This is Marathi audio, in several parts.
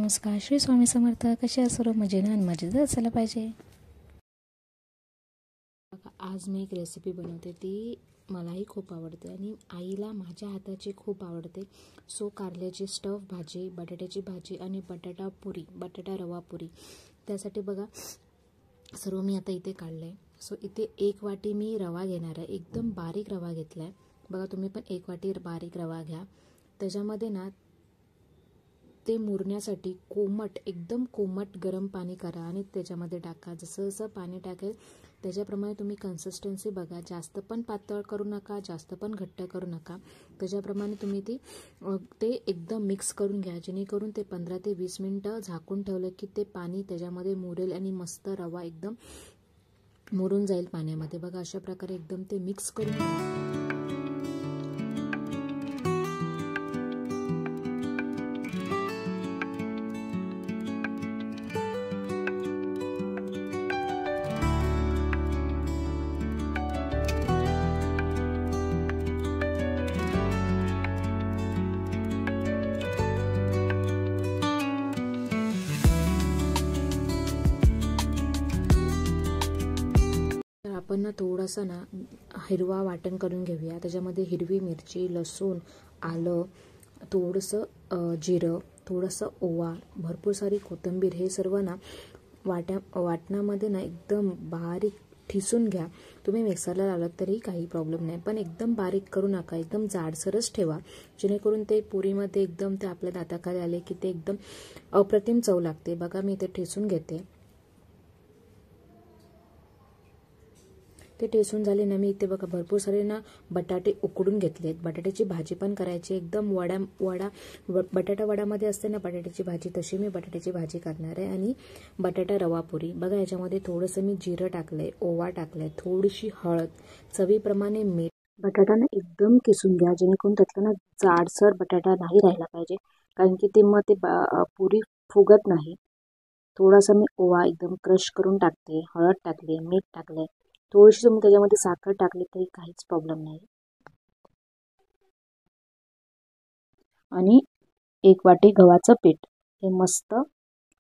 नमस्कार. श्री स्वामी समर्थ. कसे आहात सर्व? मजेने आणि मजेदार असायला पाहिजे. आज मी एक रेसिपी बनवते, ती मलाही खूप आवडते आणि आईला माझ्या हाताची खूप आवडते. सो कारल्याची स्टफ भाजी, बटाट्याची भाजी आणि बटाटा पुरी, बटाटा रवा पुरी. त्यासाठी बघा सर्व मी आता इथे काढलं आहे. सो इथे 1 वाटी मी रवा घेणार आहे. एकदम बारीक रवा घेतला आहे. बघा तुम्ही पण 1 वाटी बारीक रवा घ्या. त्याच्यामध्ये ना ते मुरण्यासाठी एकदम कोमट गरम पाणी करा आणि त्याच्यामध्ये टाका. जसं जसं पाणी टाकेल त्याच्याप्रमाणे तुम्ही कन्सिस्टन्सी बघा. जास्त पण पातळ करू नका, जास्त पण घट्ट करू नका. त्याच्याप्रमाणे तुम्ही ते एकदम मिक्स करून घ्या, जेणेकरून ते 15 ते 20 मिनटं झाकून ठेवलं की ते पाणी त्याच्यामध्ये मुरेल आणि मस्त रवा एकदम मुरून जाईल पाण्यामध्ये. बघा अशा प्रकारे एकदम ते मिक्स करून घ्या. आपण ना थोडासा ना हिरवा वाटण करून घेऊया. त्याच्यामध्ये हिरवी मिरची, लसूण, आलं, थोडंसं जिरं, थोडंसं ओवा, भरपूर सारी कोथिंबीर, हे सर्व ना वाटणामध्ये ना एकदम बारीक ठिसून घ्या. तुम्ही मिक्सरला लावलात तरी काही प्रॉब्लेम नाही, पण एकदम बारीक करू नका, एकदम जाडसरच ठेवा, जेणेकरून ते पुरीमध्ये एकदम ते आपल्या दाताखाली आले की ते एकदम अप्रतिम चव लागते. बघा मी इथे ठेसून घेते. ते ठेसून झाले ना, मी इथे बघा भरपूर सारे ना बटाटे उकडून घेतलेत. बटाट्याची भाजी पण करायची, एकदम बटाटा वड्यामध्ये असते ना बटाट्याची भाजी, तशी मी बटाट्याची भाजी करणार आहे. आणि बटाटा रवा पुरी. बघा याच्यामध्ये थोडंसं मी जिरं टाकलंय, ओवा टाकलाय, थोडीशी हळद, चवीप्रमाणे मीठ. बटाटा ना एकदम किसून घ्या, जेणेकरून त्यातला ना जाडसर बटाटा नाही राहिला पाहिजे, कारण की ते मग ते पुरी फुगत नाही. थोडासा मी ओवा एकदम क्रश करून टाकते, हळद टाकली, मीठ टाकले, थोडीशी तुम्ही त्याच्यामध्ये साखर टाकली तरी काहीच प्रॉब्लेम नाही. आणि 1 वाटी गव्हाचं पीठ हे मस्त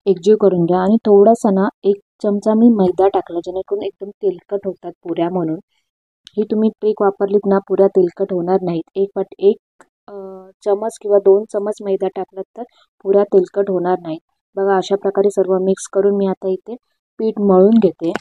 एकजीव करून घ्या. आणि थोडासा ना 1 चमचा मी मैदा टाकला, जेणेकरून एकदम तेलकट होतात पुऱ्या. म्हणून ही तुम्ही ट्रिक वापरलीत ना, पुऱ्या तेलकट होणार नाहीत. 1 चमच किंवा 2 चमच मैदा टाकलात तर पुऱ्या तेलकट होणार नाहीत. बघा अशा प्रकारे सर्व मिक्स करून मी आता इथे पीठ मळून घेते.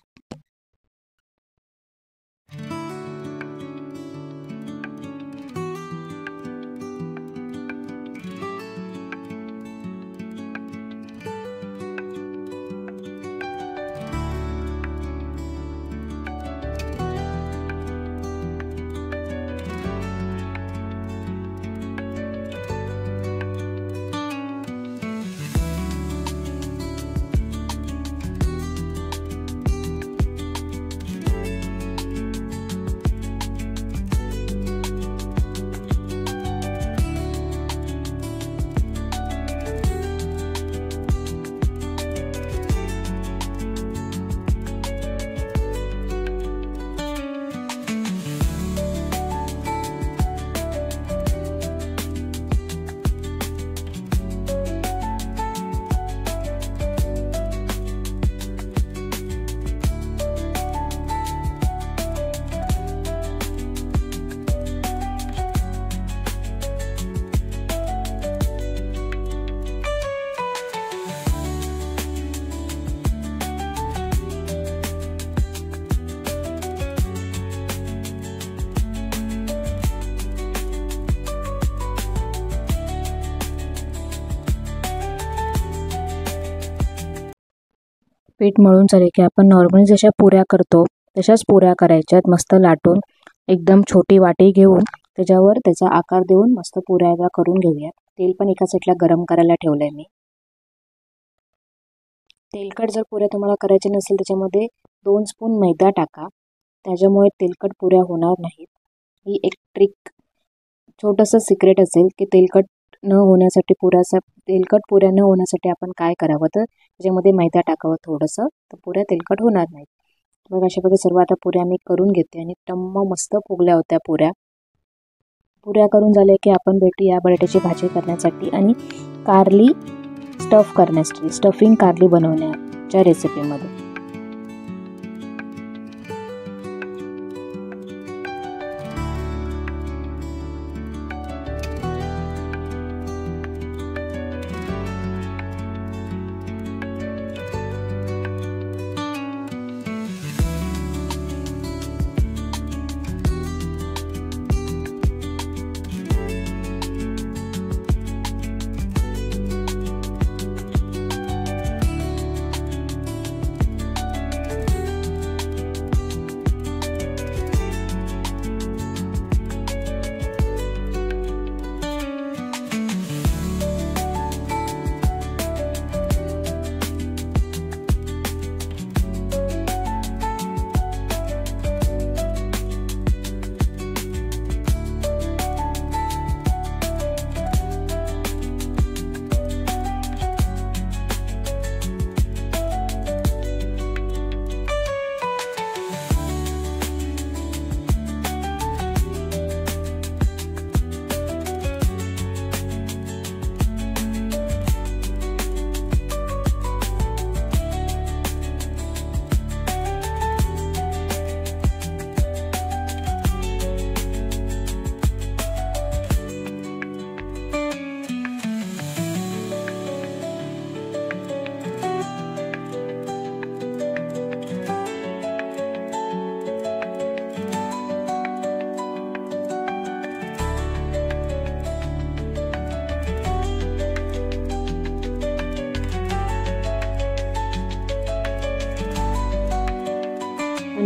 पीठ मळून झाले की आपण नॉर्मली जशा पुऱ्या करतो तशाच पुऱ्या करायच्यात. मस्त लाटून एकदम छोटी वाटी घेऊन त्याच्यावर त्याचा आकार देऊन मस्त पुऱ्या करून घेऊयात. तेल पण एका साईडला गरम करायला ठेवलंय मी. तेलकट जर पुऱ्या तुम्हाला करायचे नसेल त्याच्यामध्ये 2 स्पून मैदा टाका, त्याच्यामुळे तेलकट पुऱ्या होणार नाहीत. ही एक ट्रिक, छोटंसं सिक्रेट असेल की तेलकट पुऱ्या न होण्यासाठी आपण काय करावं, तर त्याच्यामध्ये मैदा टाकावं थोडंसं, तर पुऱ्या तेलकट होणार नाहीत. बघा अशा प्रकारे सर्व आता पुऱ्या मी करून घेते आणि टम्म मस्त फुगल्या होत्या पुऱ्या. पुऱ्या करून झाल्या की आपण भेटूया बटाट्याची भाजी करण्यासाठी. आणि कारली स्टफ करण्यासाठी, स्टफिंग कारली बनवण्याच्या रेसिपीमध्ये.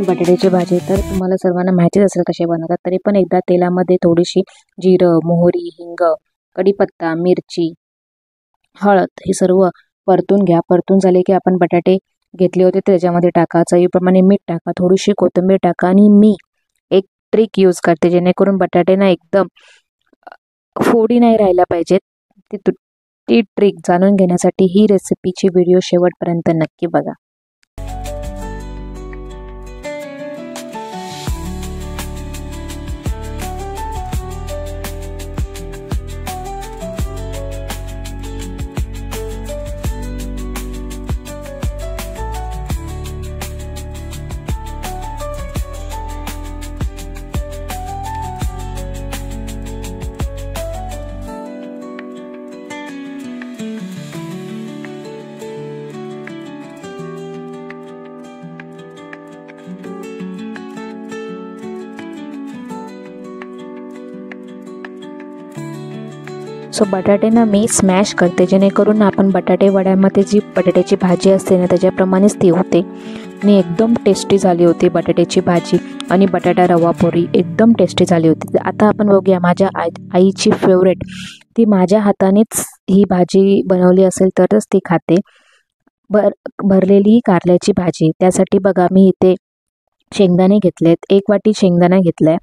बटाट्याची भाजी तर तुम्हाला सर्वांना माहितीच असेल कसे बनवतात, तरी पण एकदा तेलामध्ये थोडीशी जिरं, मोहरी, हिंग, कढीपत्ता, मिरची, हळद हे सर्व परतून घ्या. परतून झाले की आपण बटाटे घेतले होते त्याच्यामध्ये टाका, चवीप्रमाणे मीठ टाका, थोडीशी कोथिंबीर टाका. आणि मी एक ट्रिक यूज करते जेणेकरून बटाटे ना एकदम फोडी नाही राहायला पाहिजेत. ती ट्रिक जाणून घेण्यासाठी ही रेसिपीची व्हिडिओ शेवटपर्यंत नक्की बघा. सो बटाटे ना मी स्मॅश करते जेणेकरून आपण बटाटे वड्यामध्ये जी बटाट्याची भाजी असते ना त्याच्याप्रमाणेच ती होते आणि एकदम टेस्टी झाली होती बटाट्याची भाजी. आणि बटाटा रवा पुरी एकदम टेस्टी झाली होती. आता आपण बघूया माझ्या आईची फेवरेट, ती माझ्या हातानेच ही भाजी बनवली असेल तरच ती खाते, भरलेली कारल्याची भाजी. त्यासाठी बघा मी इथे शेंगदाणे घेतलेत, 1 वाटी शेंगदाणा घेतलाय.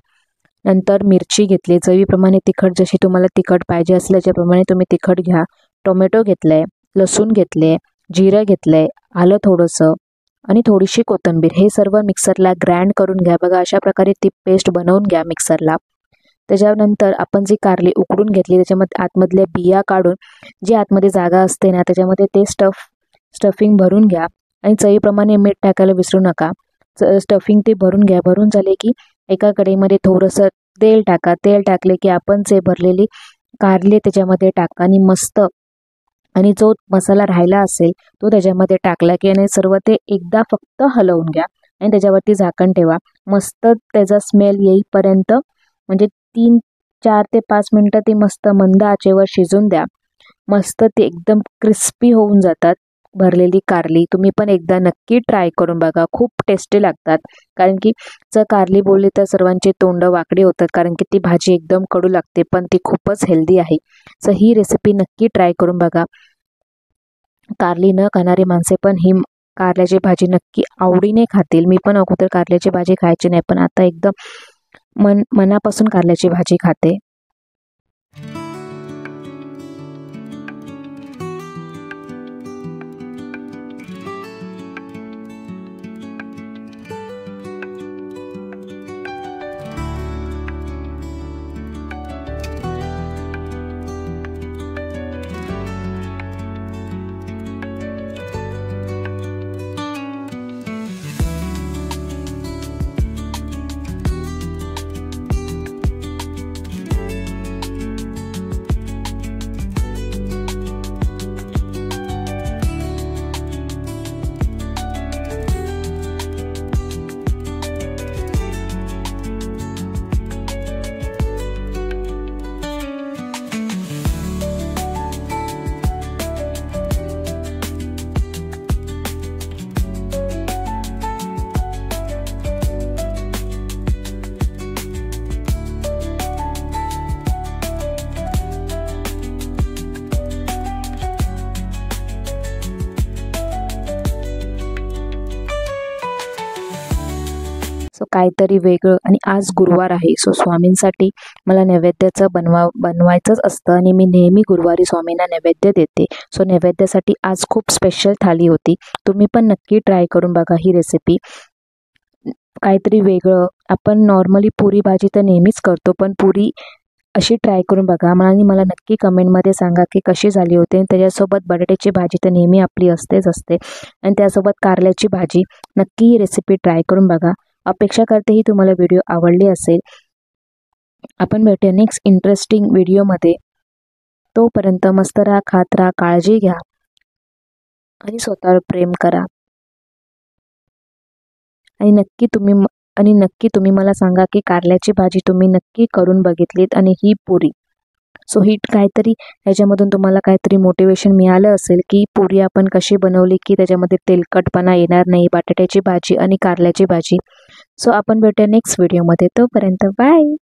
नंतर मिरची घेतली, चवीप्रमाणे तिखट जशी तुम्हाला तिखट पाहिजे असेल त्याच्याप्रमाणे तुम्ही तिखट घ्या. टोमॅटो घेतलाय, लसूण घेतले, जिरं घेतलंय, आलं थोडंसं आणि थोडीशी कोथिंबीर. हे सर्व मिक्सरला ग्राइंड करून घ्या. बघा अशा प्रकारे ती पेस्ट बनवून घ्या मिक्सरला. त्याच्यानंतर आपण जी कारली उकडून घेतली त्याच्यामध्ये आतमधल्या बिया काढून जी आतमध्ये जागा असते ना त्याच्यामध्ये ते स्टफिंग भरून घ्या. आणि चवीप्रमाणे मीठ टाकायला विसरू नका. स्टफिंग ते भरून घ्या. भरून झाले की एका कढईमध्ये थोडंसं तेल टाका. तेल टाकले की आपण जे भरलेली कारली त्याच्यामध्ये टाका आणि मस्त, आणि जो मसाला राहिला असेल तो त्याच्यामध्ये टाकला की आणि सर्व ते एकदा फक्त हलवून घ्या आणि त्याच्यावरती झाकण ठेवा. मस्त त्याचा स्मेल येईपर्यंत म्हणजे 4 ते 5 मिनटं ती मस्त मंद आचेवर शिजून द्या. मस्त ते एकदम क्रिस्पी होऊन जातात भरलेली कारली. तुम्ही पण एकदा नक्की ट्राय करून बघा, खूप टेस्टी लागतात. कारण की जर कारली बोलली तर सर्वांचे तोंड वाकडी होतात, कारण की ती भाजी एकदम कडू लागते पण ती खूपच हेल्दी आहे. सो ही रेसिपी नक्की ट्राय करून बघा. कारली न खाणारी माणसे पण ही कारल्याची भाजी नक्की आवडीने खातील. मी पण अगोदर कारल्याची भाजी खायची नाही, पण आता एकदम मनापासून कारल्याची भाजी खाते. काहीतरी वेगळं. आणि आज गुरुवार आहे, सो स्वामींसाठी मला नैवेद्याचं बनवायचंच असतं आणि मी नेहमी गुरुवारी स्वामींना नैवेद्य देते. सो नैवेद्यासाठी आज खूप स्पेशल थाली होती. तुम्ही पण नक्की ट्राय करून बघा ही रेसिपी. काहीतरी वेगळं. आपण नॉर्मली पुरी भाजी तर नेहमीच करतो, पण पुरी अशी ट्राय करून बघा आणि मला नक्की कमेंटमध्ये सांगा की कशी झाली होती. आणि त्याच्यासोबत बटाट्याची भाजी तर नेहमी आपली असतेच असते, आणि त्यासोबत कारल्याची भाजी. नक्की ही रेसिपी ट्राय करून बघा. अपेक्षा करते ही तुम्हाला व्हिडिओ आवडली असेल. आपण भेटूया नेक्स्ट इंटरेस्टिंग व्हिडिओमध्ये. तोपर्यंत मस्त राहा, खात राहा, काळजी घ्या आणि स्वतःवर प्रेम करा. आणि नक्की तुम्ही मला सांगा की कारल्याची भाजी तुम्ही नक्की करून बघितलीत आणि ही पुरी. सो ही काहीतरी ह्याच्यामधून तुम्हाला काहीतरी मोटिवेशन मिळालं असेल की पुरी आपण कशी बनवली की त्याच्यामध्ये तेलकटपणा येणार नाही. बटाट्याची भाजी आणि कारल्याची भाजी. सो आपण भेटूया नेक्स्ट व्हिडिओमध्ये. तोपर्यंत बाय.